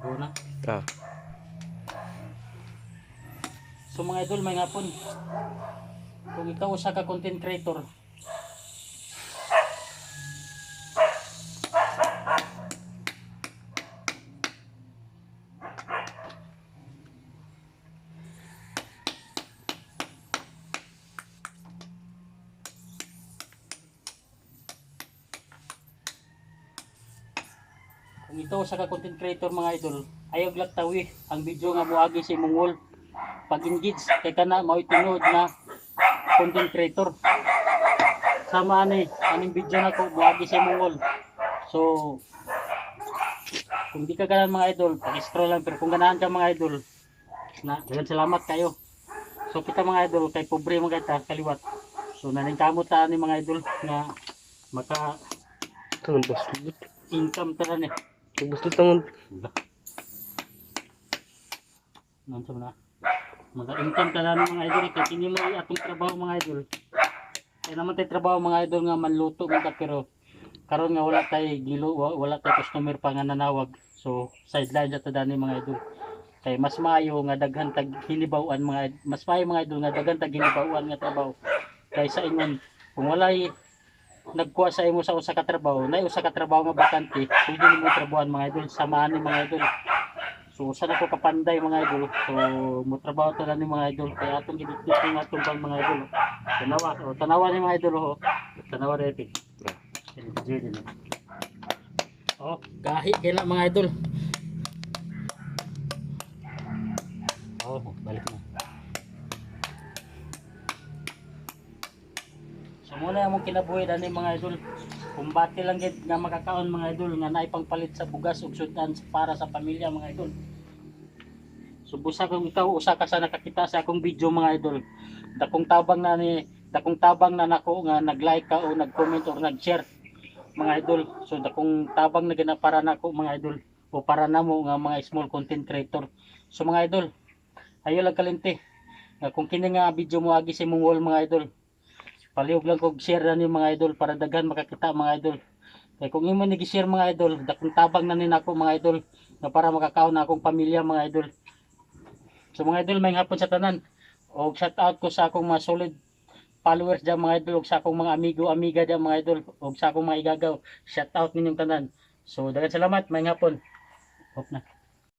Go na. Ah. So mga idol, may hapon. Kung ikaw usa ka content creator, kung ikaw usa ka content creator mga idol, ayaw glaktawi ang video nga moagi sa imong wall. Pag engage kay kana mao tinuod na content creator. Sama ani aning video na ko moagi sa imong wall. So kung di ka ganahan mga idol, pag-scroll lang, pero kung ganahan ka mga idol, na daghang salamat kayo. So kita mga idol kay pobre mga kita kaliwat. So naningkamot ta ni mga idol nga maka Tangan baslit. income tara ni. Baslit tangan. Nansa na. Maka income tara ni mga idol kay kini mo atong trabaho mga idol. Kaya naman tay trabaho mga idol nga manluto man ta, pero karon nga wala tay gilo, wala tay customer pa nga nanawag. So sideline sa dani mga idol. Kay mas maayo nga daghan tag hinibaw-an mas maayo mga idol nga daghan tag hinibaw-an nga trabaho kaysa ingon kung walay nagkuha sa imo sa usa ka trabaho, nay usa ka trabaho nga bakante, pwede nimo trabahoan mga idol, samahan ni mga idol. So usa na ko kapanday mga idol. So mo trabaho ta ni mga idol kay atong gidikit nga atong bang mga idol. Tanawa ni mga idol ho. Tanawa repi. Oh, gahi kaya mga idol. Oh, balik na. So muna among kinabuhi dani mga idol. Kumbati lang gid nga makakaon mga idol nga naay pangpalit sa bugas ug sudan para sa pamilya mga idol. So busa kung ikaw usa ka sa nakakita sa akong video mga idol. Dakong tabang na nako nga nag-like ka o nag-comment or nag-share mga idol. So dakong tabang na gina para nako mga idol o para namo nga mga small content creator. So mga idol, ayo lang kalimti nga kung kini nga video mo agi sa imong wall mga idol, palihog lang kog share na ni mga idol para daghan makakita mga idol. Kay kung imo ni gi-share mga idol, dakong tabang na ni nako mga idol nga para makakaon na akong pamilya mga idol. So mga idol, may hapon sa tanan. Og shout out ko sa akong mga solid followers dyan mga idol, og sa akong mga amigo-amiga dyan mga idol, og sa akong mga igagaw. Shout out ninyong tanan. So daghan salamat, may hapon. Hope na.